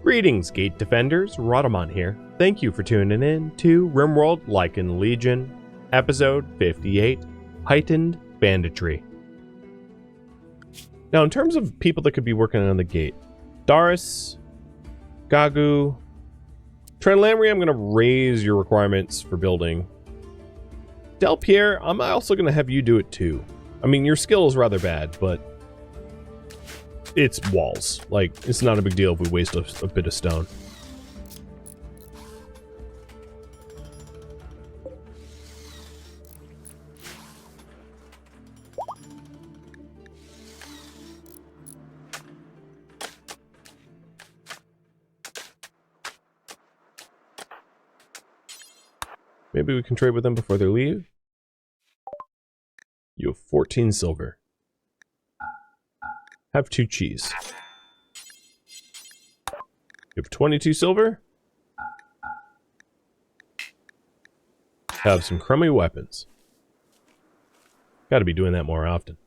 Greetings, Gate Defenders. Rhadamant here. Thank you for tuning in to RimWorld Lycan Legion, Episode 58, Heightened Banditry. Now, in terms of people that could be working on the gate, Doris, Gagu, Tranlamry, I'm going to raise your requirements for building. Del Pierre, I'm also going to have you do it too. I mean, your skill is rather bad, but it's walls. Like, it's not a big deal if we waste a bit of stone. Maybe we can trade with them before they leave. You have 14 silver. Have 2 cheese. You have 22 silver. Have some crummy weapons. Gotta be doing that more often.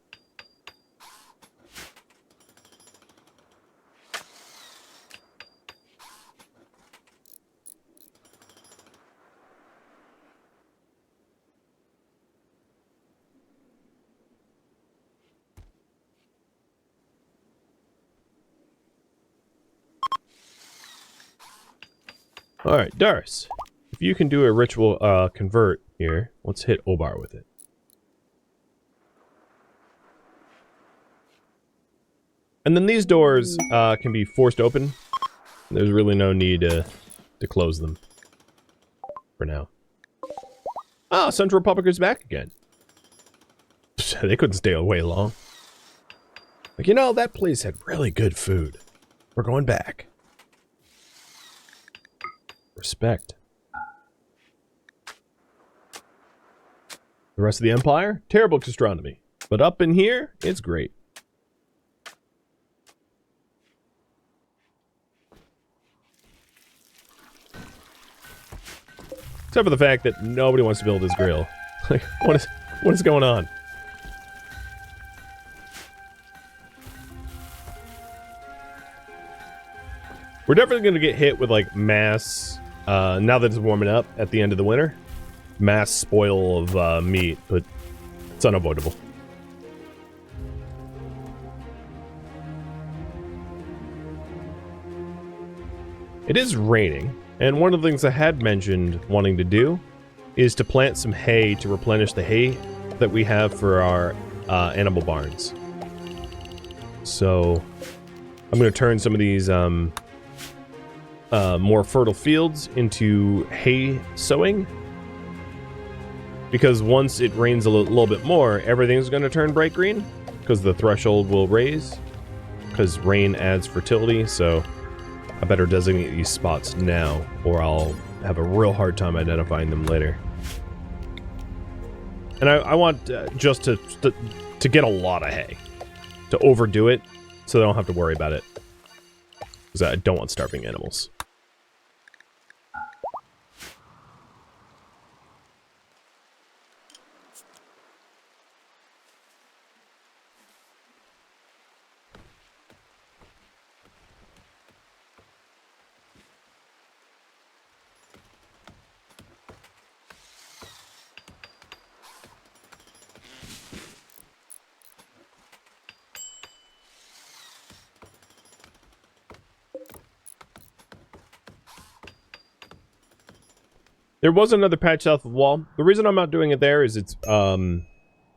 Alright, Doris, if you can do a ritual convert here, let's hit Obar with it. And then these doors can be forced open. There's really no need to close them for now. Ah, Central Republic is back again. They couldn't stay away long. Like, you know, that place had really good food. We're going back. Respect. The rest of the Empire? Terrible gastronomy. But up in here, it's great. Except for the fact that nobody wants to build this grill. Like, what is going on? We're definitely going to get hit with, like, mass, now that it's warming up at the end of the winter, mass spoil of meat, but it's unavoidable. It is raining, and one of the things I had mentioned wanting to do is to plant some hay to replenish the hay that we have for our animal barns. So I'm going to turn some of these more fertile fields into hay sowing, because once it rains a little bit more, everything's going to turn bright green because the threshold will raise, because rain adds fertility. So I better designate these spots now, or I'll have a real hard time identifying them later. And I want just to get a lot of hay, to overdo it so I don't have to worry about it, because I don't want starving animals. There was another patch south of the wall. The reason I'm not doing it there is it's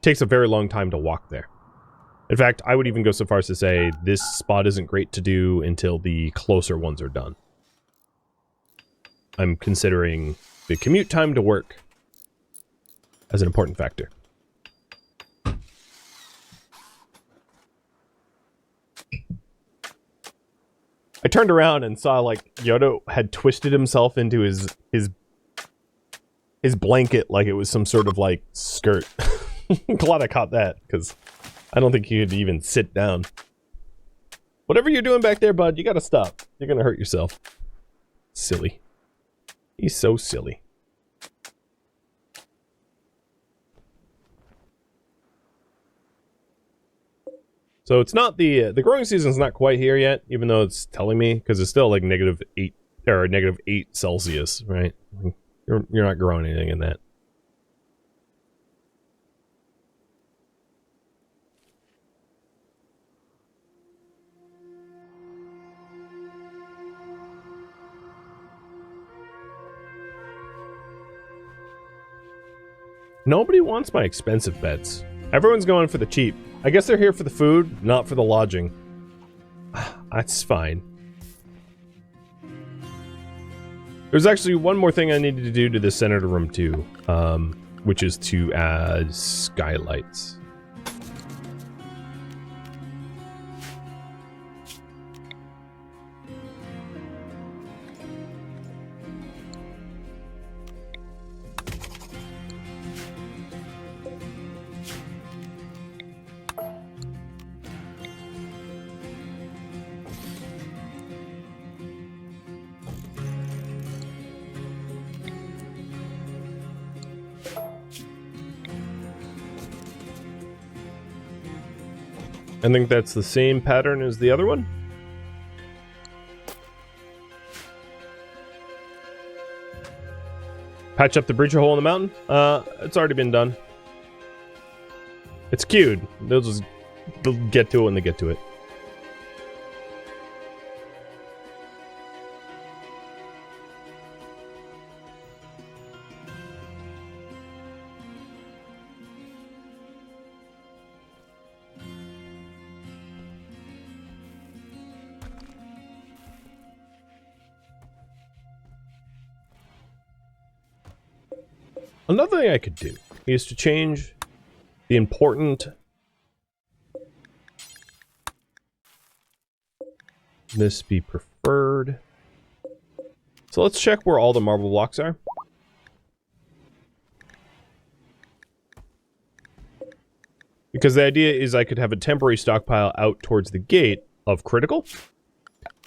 takes a very long time to walk there. In fact, I would even go so far as to say this spot isn't great to do until the closer ones are done. I'm considering the commute time to work as an important factor. I turned around and saw, like, Yoda had twisted himself into his blanket like it was some sort of, like, skirt. Glad I caught that, because I don't think he could even sit down. Whatever you're doing back there, bud, you gotta stop. You're gonna hurt yourself. Silly. He's so silly. So it's not the growing season's not quite here yet, even though it's telling me, because it's still like -8 or -8 Celsius, right? You're not growing anything in that. Nobody wants my expensive beds. Everyone's going for the cheap. I guess they're here for the food, not for the lodging. That's fine. There's actually one more thing I needed to do to the senator room too, which is to add skylights. I think that's the same pattern as the other one. Patch up the breacher hole in the mountain. It's already been done. It's queued. They'll get to it when they get to it. Another thing I could do is to change the important... This be preferred. So let's check where all the marble blocks are. Because the idea is I could have a temporary stockpile out towards the gate of critical.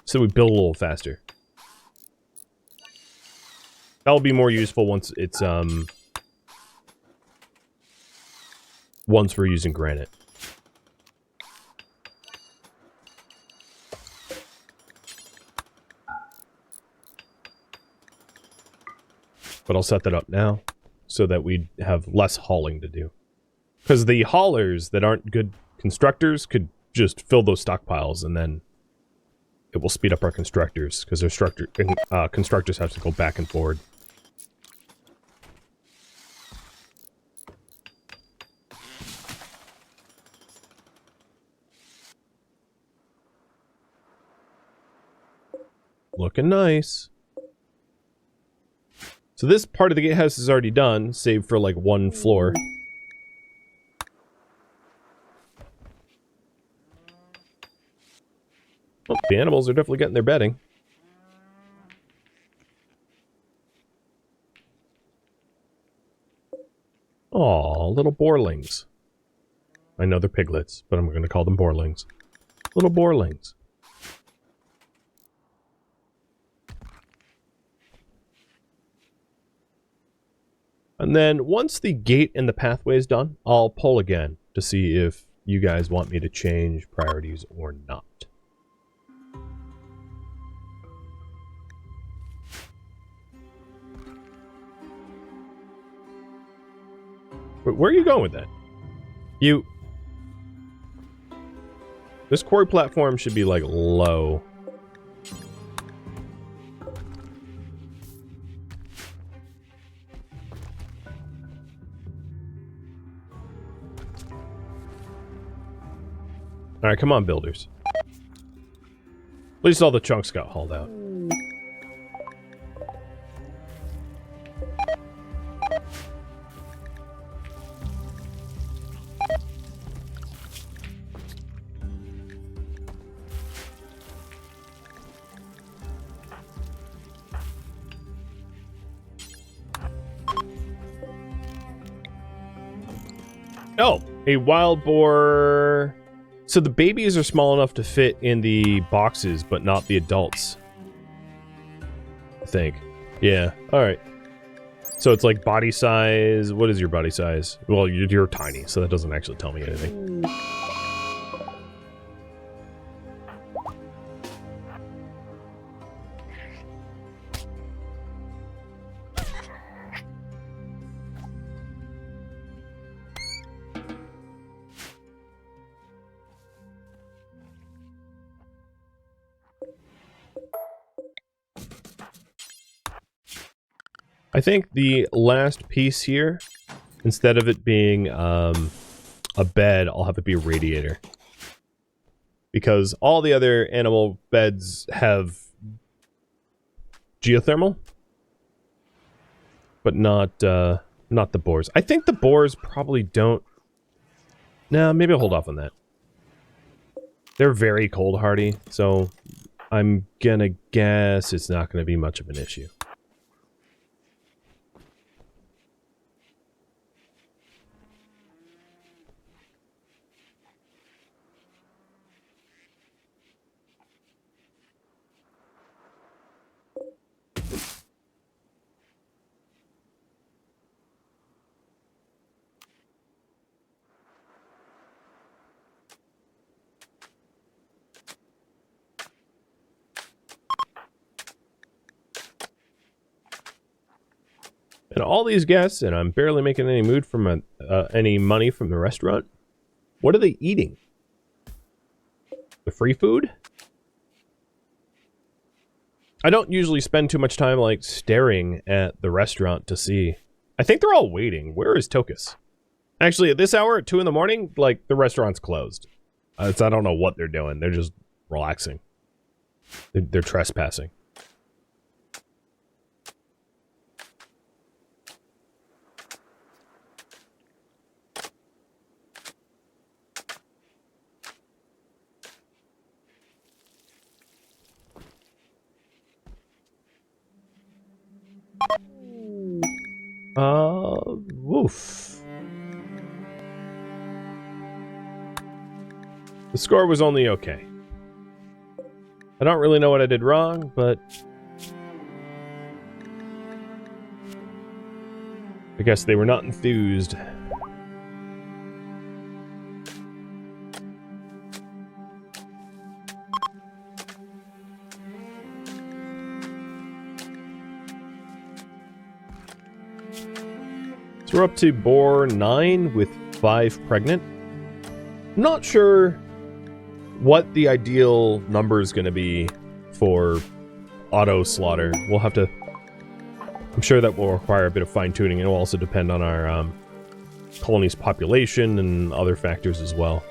So we build a little faster. That'll be more useful once it's, once we're using granite. But I'll set that up now so that we have less hauling to do. Because the haulers that aren't good constructors could just fill those stockpiles and then it will speed up our constructors because their constructors have to go back and forward. Looking nice. So this part of the gatehouse is already done, save for like one floor. Well, the animals are definitely getting their bedding. Aw, little boarlings. I know they're piglets, but I'm going to call them boarlings. Little boarlings. And then once the gate and the pathway is done, I'll poll again to see if you guys want me to change priorities or not. But where are you going with that? This quarry platform should be like low. Alright, come on, builders. At least all the chunks got hauled out. Oh, a wild boar... So the babies are small enough to fit in the boxes, but not the adults. I think. Yeah, alright. So it's like body size... What is your body size? Well, you're tiny, so that doesn't actually tell me anything. I think the last piece here, instead of it being a bed, I'll have it be a radiator. Because all the other animal beds have geothermal, but not the boars. I think the boars probably don't. No, maybe I'll hold off on that. They're very cold hardy, so I'm gonna guess it's not gonna be much of an issue. And all these guests, and I'm barely making any any money from the restaurant. What are they eating? The free food? I don't usually spend too much time, like, staring at the restaurant to see. I think they're all waiting. Where is Tokus? Actually, at this hour, at 2 in the morning, like, the restaurant's closed. I don't know what they're doing. They're just relaxing. They're trespassing. Woof. The score was only okay. I don't really know what I did wrong, but I guess they were not enthused. So we're up to boar 9 with 5 pregnant. I'm not sure what the ideal number is going to be for auto slaughter. We'll have to... I'm sure that will require a bit of fine-tuning. It will also depend on our colony's population and other factors as well.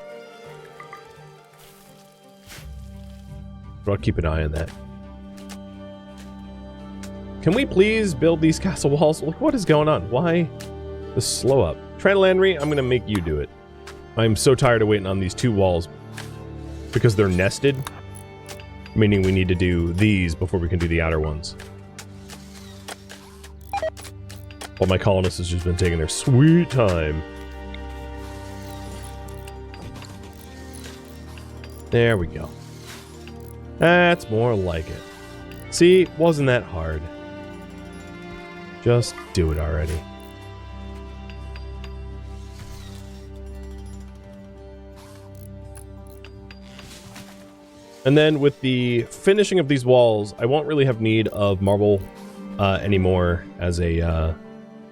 But I'll keep an eye on that. Can we please build these castle walls? Look, what is going on? Why the slow up? Saturnalia, I'm going to make you do it. I'm so tired of waiting on these 2 walls because they're nested, meaning we need to do these before we can do the outer ones. While my colonists has just been taking their sweet time. There we go. That's more like it. See, wasn't that hard. Just do it already. And then with the finishing of these walls, I won't really have need of marble anymore as a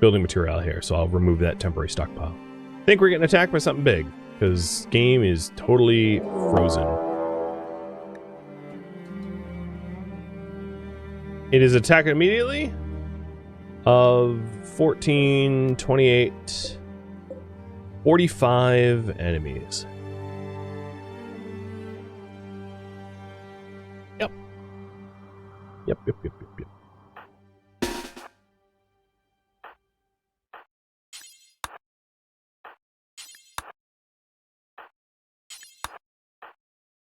building material here, so I'll remove that temporary stockpile. I think we're getting attacked by something big, because game is totally frozen. It is attacking immediately. Of 14, 28, 45 enemies. Yep.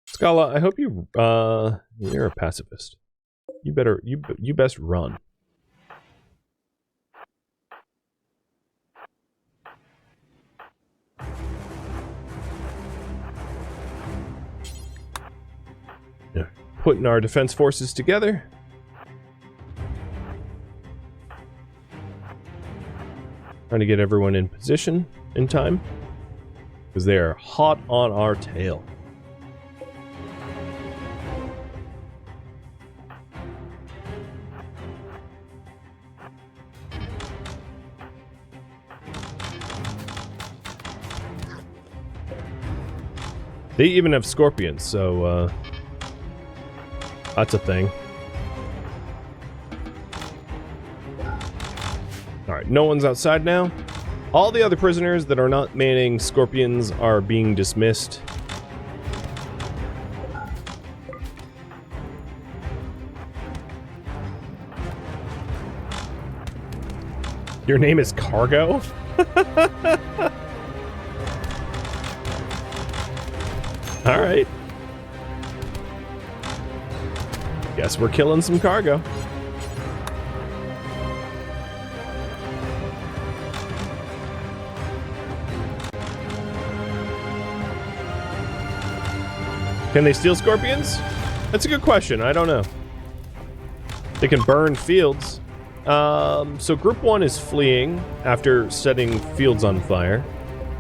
Scala, I hope you're a pacifist. You best run. Yeah. Putting our defense forces together. Trying to get everyone in position in time, because they are hot on our tail. They even have scorpions, so that's a thing. Alright, no one's outside now. All the other prisoners that are not manning scorpions are being dismissed. Your name is Cargo? Alright. Guess we're killing some cargo. Can they steal scorpions? That's a good question. I don't know. They can burn fields. So group 1 is fleeing after setting fields on fire.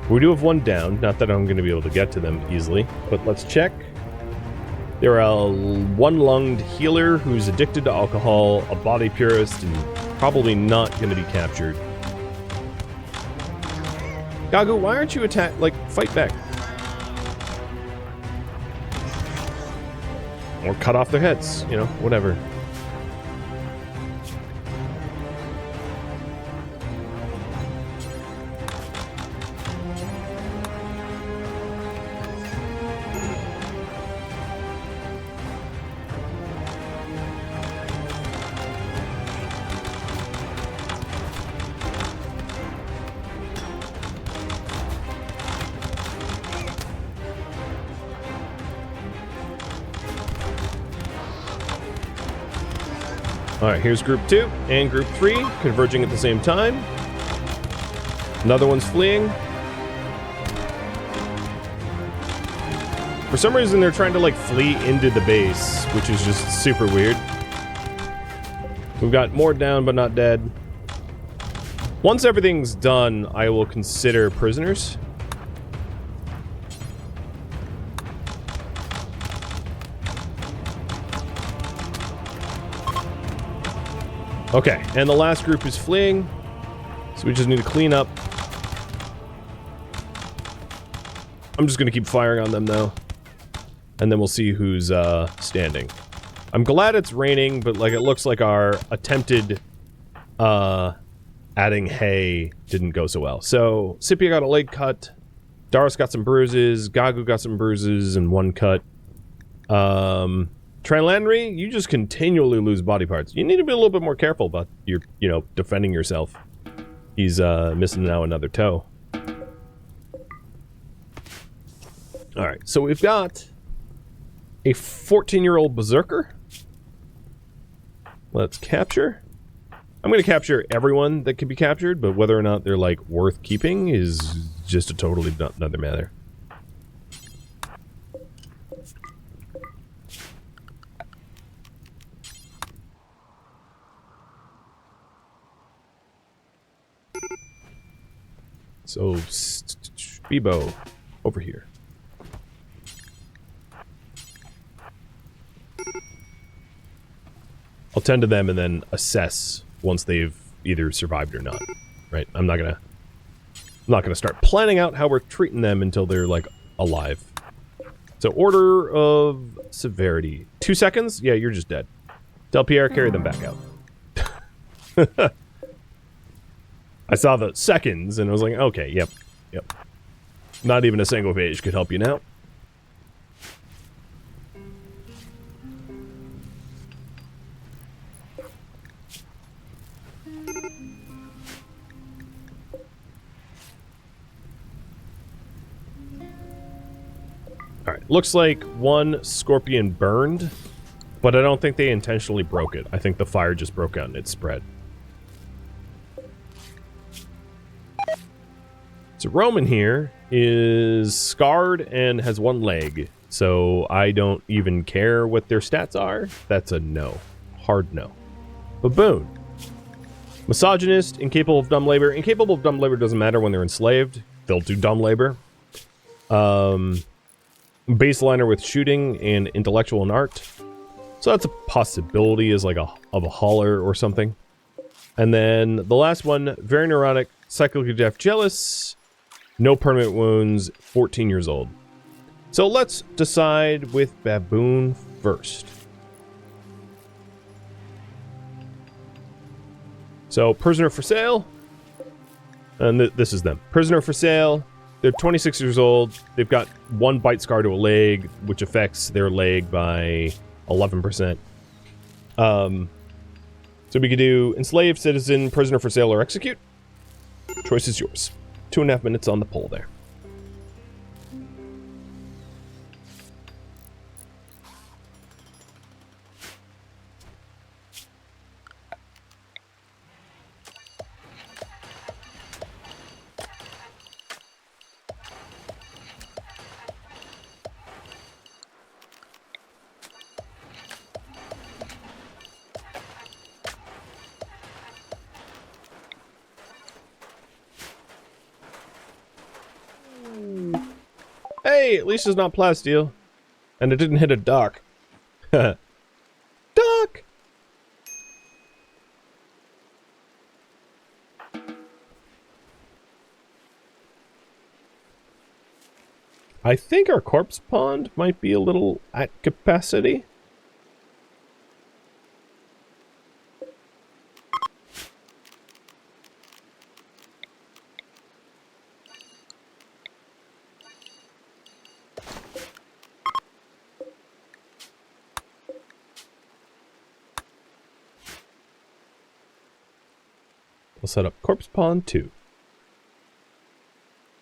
We do have one down. Not that I'm going to be able to get to them easily, but let's check. They're a one-lunged healer who's addicted to alcohol, a body purist, and probably not going to be captured. Gagu, why aren't you fight back? Or cut off their heads, you know, whatever. Alright, here's group 2 and group 3 converging at the same time. Another one's fleeing. For some reason, they're trying to, flee into the base, which is just super weird. We've got more down, but not dead. Once everything's done, I will consider prisoners. Okay, and the last group is fleeing, so we just need to clean up. I'm just going to keep firing on them, though, and then we'll see who's standing. I'm glad it's raining, but it looks like our attempted adding hay didn't go so well. So, Scipia got a leg cut, Darius got some bruises, Gagu got some bruises and one cut. Tranlandry, you just continually lose body parts. You need to be a little bit more careful about your, defending yourself. He's missing now another toe. Alright, so we've got a 14-year-old berserker. Let's capture. I'm going to capture everyone that can be captured, but whether or not they're, worth keeping is just a totally another matter. So, Bebo, over here. I'll tend to them and then assess once they've either survived or not. Right? I'm not gonna start planning out how we're treating them until they're alive. So, order of severity. 2 seconds? Yeah, you're just dead. Del Pierre, carry them back out. I saw the seconds, and I was like, okay, yep. Not even a single page could help you now. Alright, looks like one scorpion burned, but I don't think they intentionally broke it. I think the fire just broke out and it spread. So Roman here is scarred and has one leg, so I don't even care what their stats are. That's a no. Hard no. Baboon. Misogynist, incapable of dumb labor. Incapable of dumb labor doesn't matter when they're enslaved. They'll do dumb labor. Baseliner with shooting and intellectual and art. So that's a possibility as of a hauler or something. And then the last one, very neurotic, cyclically deaf, jealous. No permanent wounds, 14 years old. So let's decide with Baboon first. So, prisoner for sale. And this is them. Prisoner for sale. They're 26 years old. They've got 1 bite scar to a leg, which affects their leg by 11%. So we could do enslaved, citizen, prisoner for sale, or execute. Choice is yours. 2.5 minutes on the poll there. Hey, at least it's not plasteel. And it didn't hit a dock. Dock! I think our corpse pond might be a little at capacity. We'll set up corpse pond 2.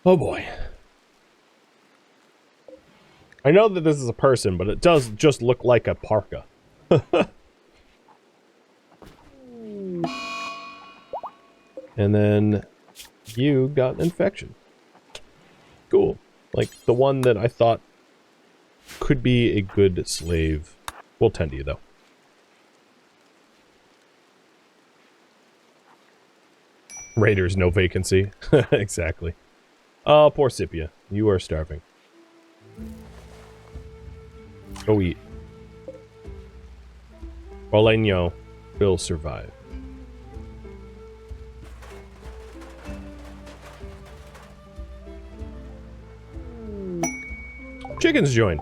Oh boy. I know that this is a person, but it does just look like a parka. And then you got an infection. Cool. Like the one that I thought could be a good slave. We'll tend to you though. Raiders, no vacancy. Exactly. Oh, poor Scipia. You are starving. Go eat. Oleño will survive. Chickens join.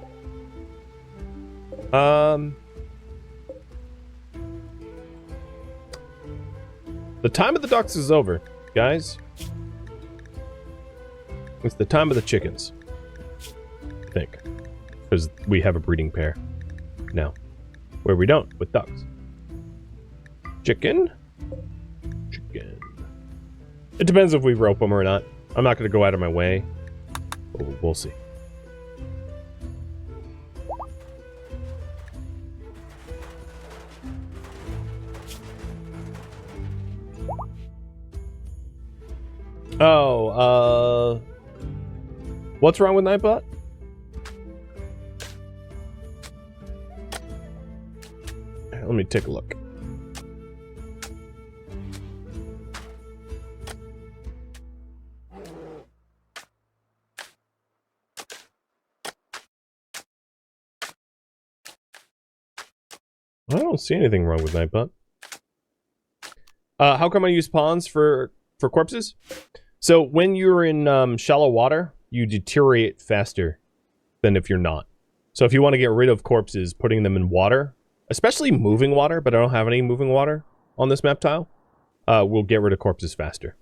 The time of the ducks is over, guys. It's the time of the chickens. I think. Because we have a breeding pair now. Where we don't, with ducks. Chicken? Chicken. It depends if we rope them or not. I'm not going to go out of my way. But we'll see. Oh, what's wrong with Nightbot? Let me take a look. I don't see anything wrong with Nightbot. How come I use pawns for corpses? So when you're in shallow water, you deteriorate faster than if you're not. So if you want to get rid of corpses, putting them in water, especially moving water, but I don't have any moving water on this map tile, will get rid of corpses faster.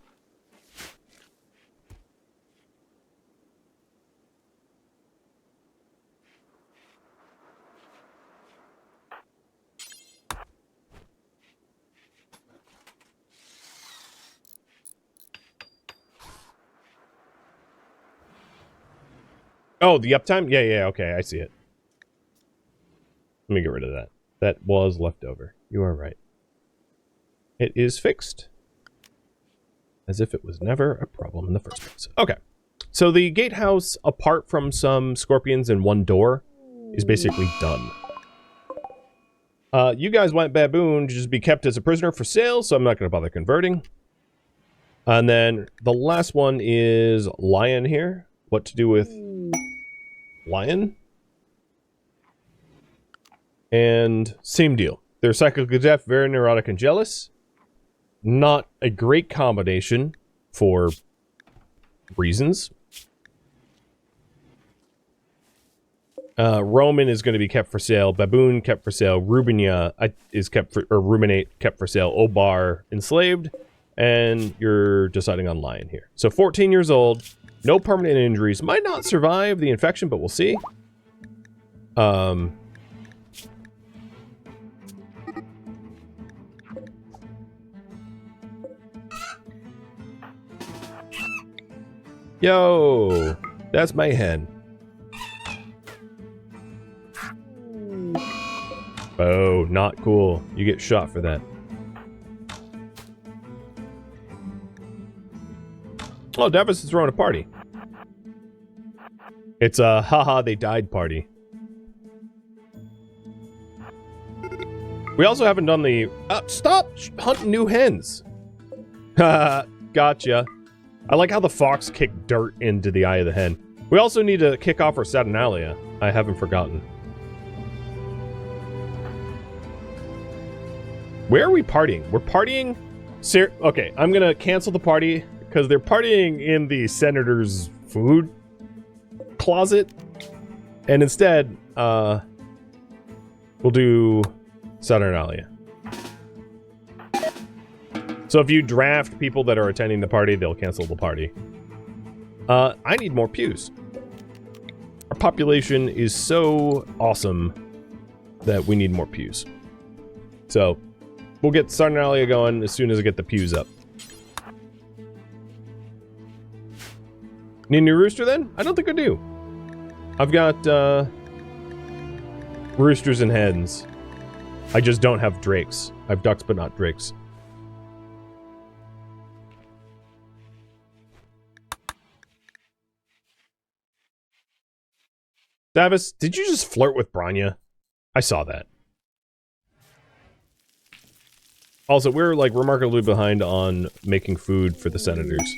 Oh, the uptime? Yeah, okay, I see it. Let me get rid of that. That was left over. You are right. It is fixed. As if it was never a problem in the first place. Okay. So the gatehouse, apart from some scorpions and 1 door, is basically done. You guys went baboon to just be kept as a prisoner for sale, so I'm not going to bother converting. And then the last one is lion here. What to do with lion? And same deal. They're cyclically deaf, very neurotic and jealous. Not a great combination for reasons. Roman is going to be kept for sale. Baboon kept for sale. Rubinia is kept for, or Ruminate kept for sale. Obar enslaved. And you're deciding on lion here. So 14 years old, no permanent injuries. Might not survive the infection, but we'll see. Yo, that's mayhem. Oh, not cool. You get shot for that. Oh, Davis is throwing a party. It's a haha, they died party. We also haven't done the... stop hunting new hens. Haha, gotcha. I like how the fox kicked dirt into the eye of the hen. We also need to kick off our Saturnalia. I haven't forgotten. Where are we partying? We're partying... Okay, I'm gonna cancel the party because they're partying in the senator's food closet. And instead, we'll do Saturnalia. So if you draft people that are attending the party, they'll cancel the party. I need more pews. Our population is so awesome that we need more pews. So we'll get Saturnalia going as soon as I get the pews up. Need a new rooster then? I don't think I do. I've got roosters and hens. I just don't have drakes. I have ducks but not drakes. Davis, did you just flirt with Branya? I saw that. Also, we're like remarkably behind on making food for the senators.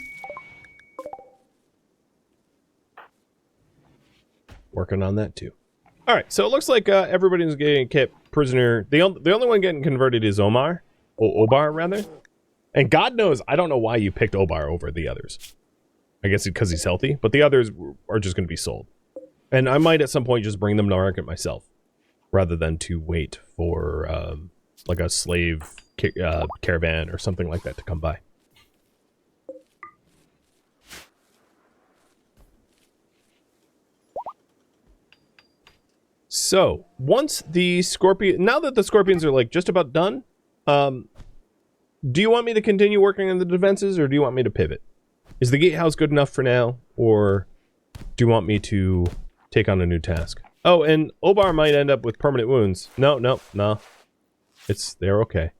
Working on that too. All right, so it looks like everybody's getting kept prisoner. The only one getting converted is Omar, or Obar rather. And God knows, I don't know why you picked Obar over the others. I guess because he's healthy, but the others are just going to be sold. And I might at some point just bring them to market myself, rather than to wait for like a slave caravan or something like that to come by. So, once the scorpion... Now that the scorpions are, like, just about done, do you want me to continue working on the defenses, or do you want me to pivot? Is the gatehouse good enough for now, or do you want me to take on a new task? Oh, and Obar might end up with permanent wounds. No. They're okay.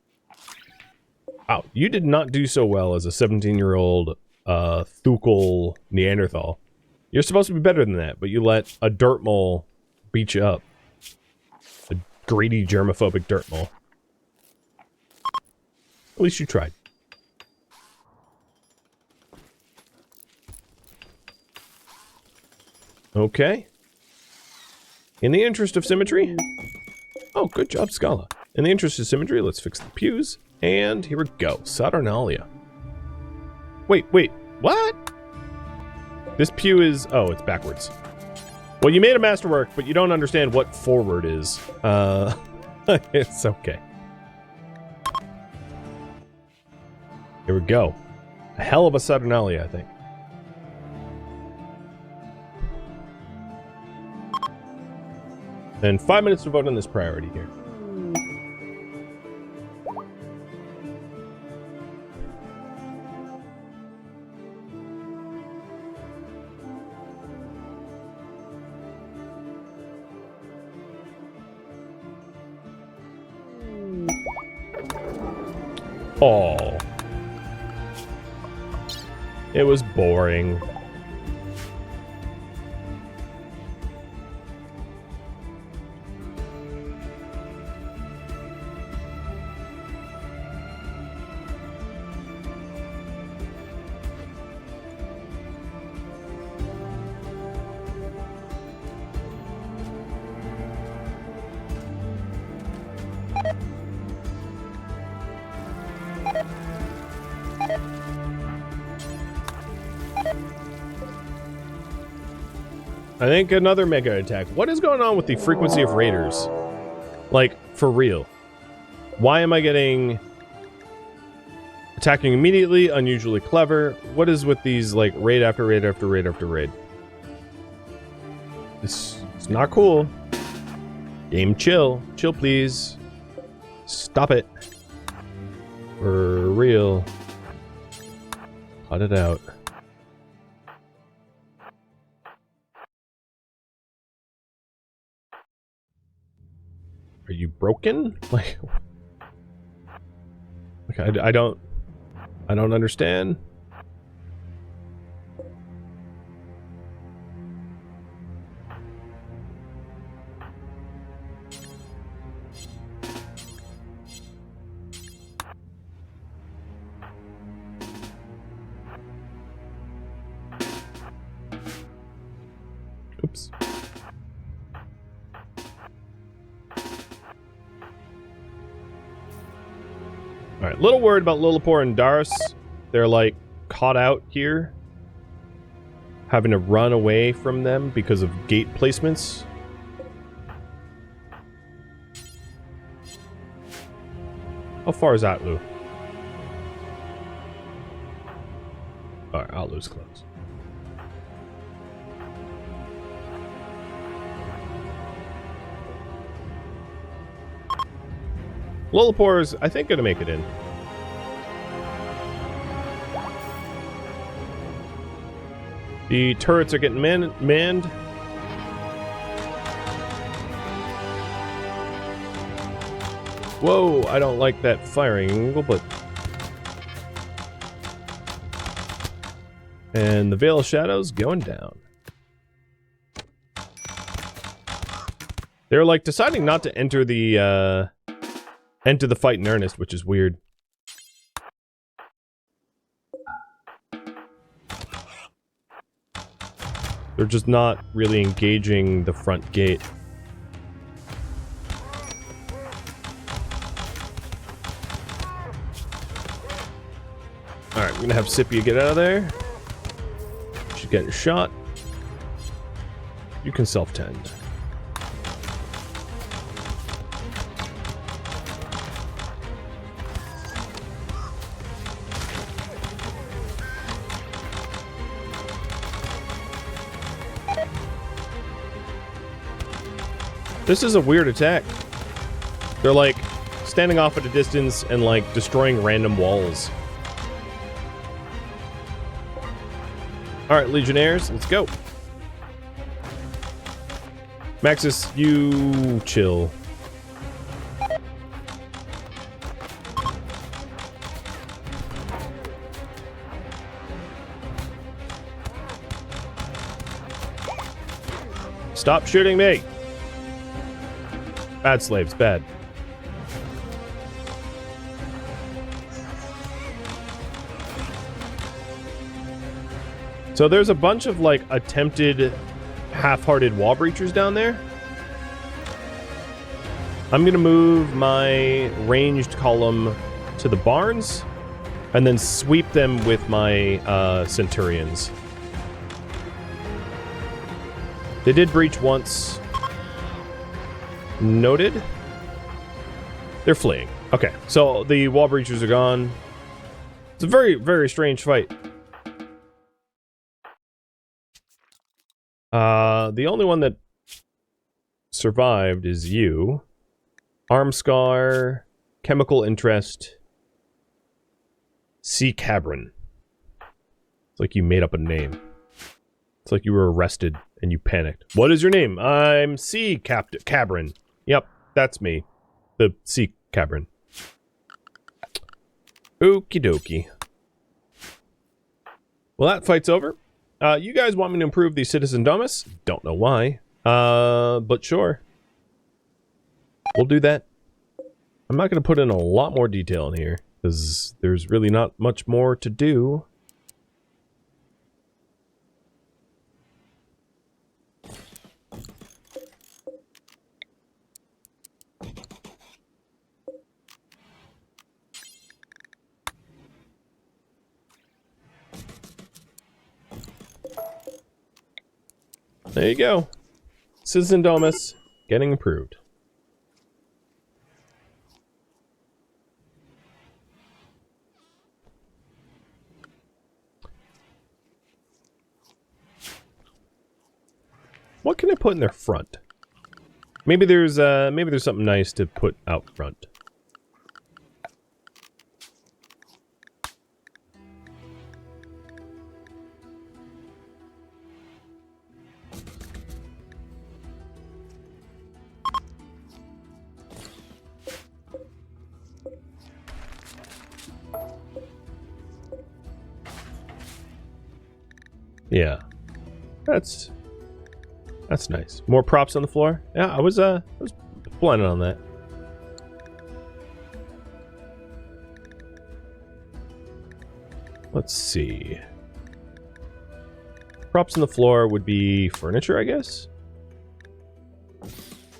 Wow, you did not do so well as a 17-year-old Thukul Neanderthal. You're supposed to be better than that, but you let a dirt mole beat you up. A greedy, germophobic dirt mole. At least you tried. Okay. In the interest of symmetry... Oh, good job, Scala. In the interest of symmetry, let's fix the pews. And here we go. Saturnalia. Wait. What? This pew is... Oh, it's backwards. Well, you made a masterwork, but you don't understand what forward is. It's okay. Here we go. A hell of a Saturnalia, I think. And 5 minutes to vote on this priority here. Oh. It was boring. I think another mega attack. What is going on with the frequency of raiders? Like, for real. Why am I getting Attacking immediately, unusually clever. What is with these, like, raid after raid after raid after raid? This is not cool. Game chill. Chill, please. Stop it. For real. Cut it out. Are you broken? Like I don't understand. Oops. Alright, little worried about Lillipor and Darius. They're like caught out here. Having to run away from them because of gate placements. How far is Atlu? Alright, Atlu's close. Lillipor's, I think, gonna make it in. The turrets are getting manned. Whoa, I don't like that firing angle, but... And the Veil of Shadows going down. They're like deciding not to enter the fight in earnest, which is weird. They're just not really engaging the front gate. Alright, we're gonna have Scipia get out of there. She's getting shot. You can self-tend. This is a weird attack. They're like standing off at a distance and like destroying random walls. Alright, Legionnaires, let's go. Maxis, you chill. Stop shooting me! Bad slaves, bad. So there's a bunch of like attempted half-hearted wall breachers down there. I'm gonna move my ranged column to the barns and then sweep them with my centurions. They did breach once. Noted. They're fleeing. Okay, so the wall breachers are gone. It's a very, very strange fight. The only one that survived is you. Arm scar, chemical interest, C. Cabron. It's like you made up a name. It's like you were arrested and you panicked. What is your name? I'm C. Cabron. Yep, that's me. The C. Cabron. Okie dokie. Well, that fight's over. You guys want me to improve the Citizen Domus? Don't know why. But sure. We'll do that. I'm not going to put in a lot more detail in here, because there's really not much more to do. There you go. Citizen Domus getting improved. What can I put in their front? Maybe there's something nice to put out front. Yeah, that's nice. More props on the floor. Yeah, I was planning on that. Let's see. Props on the floor would be furniture, I guess.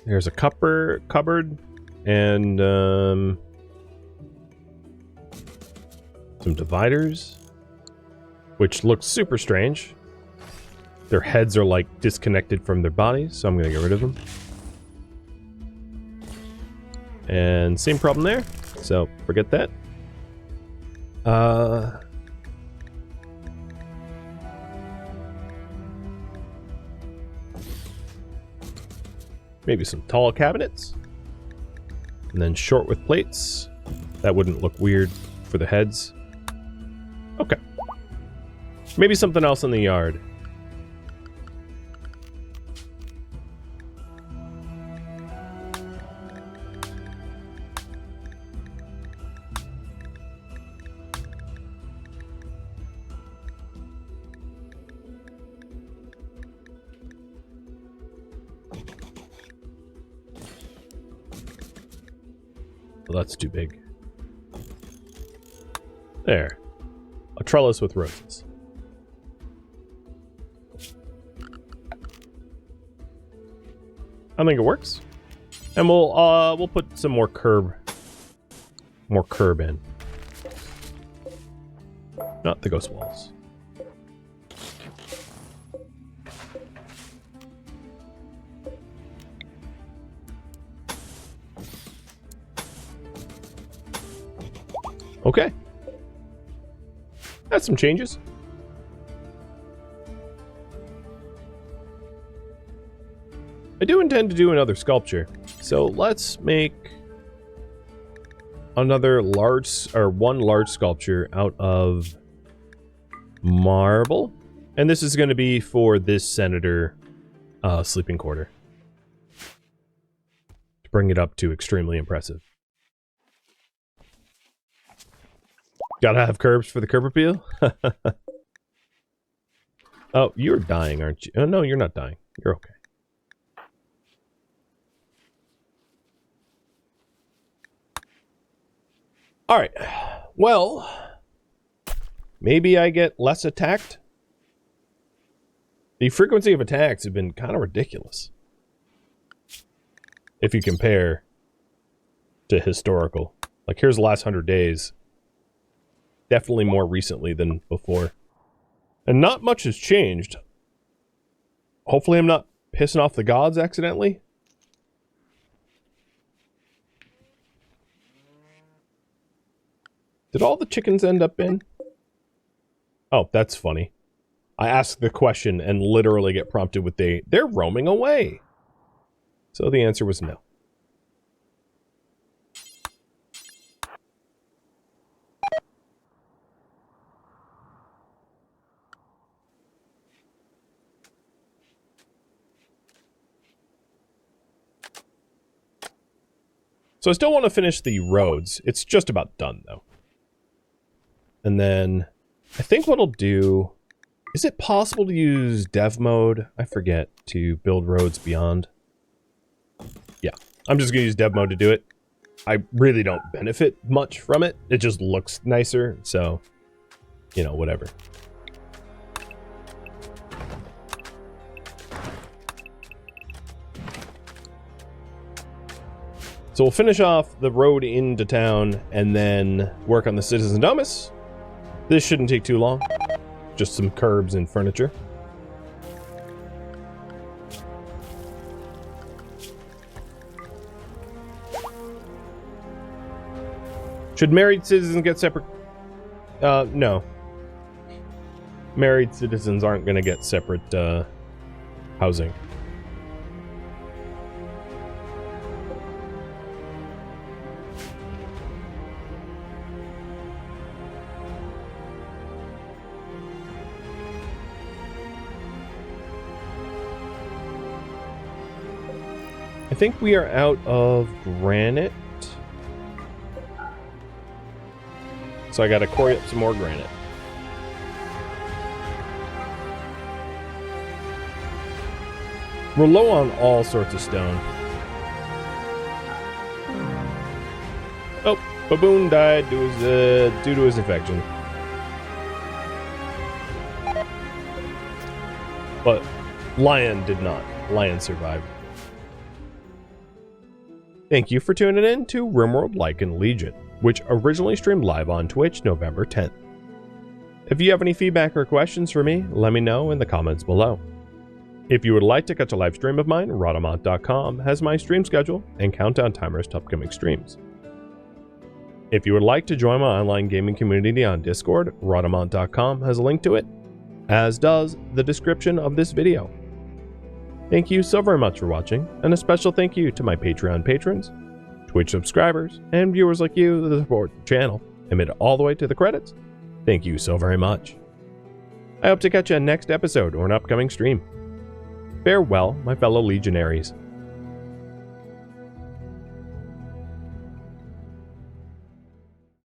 There's a cupboard, and some dividers, which looks super strange. Their heads are like disconnected from their bodies, so I'm gonna get rid of them. And same problem there, so forget that. Maybe some tall cabinets. And then short with plates. That wouldn't look weird for the heads. Okay. Maybe something else in the yard. Well, that's too big. There. A trellis with roses. I think it works. And we'll put some more curb in. Not the ghost walls. Okay. That's some changes. I do intend to do another sculpture. So let's make another one large sculpture out of marble. And this is going to be for this senator sleeping quarter. To bring it up to extremely impressive. Gotta have curbs for the curb appeal? Oh, you're dying, aren't you? Oh, no, you're not dying. You're okay. Alright. Well, maybe I get less attacked? The frequency of attacks have been kind of ridiculous. If you compare to historical. Like, here's the last 100 days. Definitely more recently than before. And not much has changed. Hopefully I'm not pissing off the gods accidentally. Did all the chickens end up in? Oh, that's funny. I asked the question and literally get prompted with they're roaming away. So the answer was no. So I still want to finish the roads. It's just about done, though. And then I think what I'll do... Is it possible to use dev mode? I forget, to build roads beyond. Yeah, I'm just going to use dev mode to do it. I really don't benefit much from it. It just looks nicer, so, you know, whatever. So we'll finish off the road into town and then work on the Citizen Domus. This shouldn't take too long. Just some curbs and furniture. Should married citizens get separate? No. Married citizens aren't going to get separate housing. think we are out of granite. So I gotta quarry up some more granite. We're low on all sorts of stone. Oh, Baboon died due to his infection. But Lion did not. Lion survived. Thank you for tuning in to RimWorld Lycan Legion, which originally streamed live on Twitch November 10th. If you have any feedback or questions for me, let me know in the comments below. If you would like to catch a live stream of mine, Rhadamant.com has my stream schedule and countdown timers to upcoming streams. If you would like to join my online gaming community on Discord, Rhadamant.com has a link to it, as does the description of this video. Thank you so very much for watching, and a special thank you to my Patreon patrons, Twitch subscribers, and viewers like you that support the channel and made it all the way to the credits. Thank you so very much. I hope to catch you in next episode or an upcoming stream. Farewell, my fellow legionaries.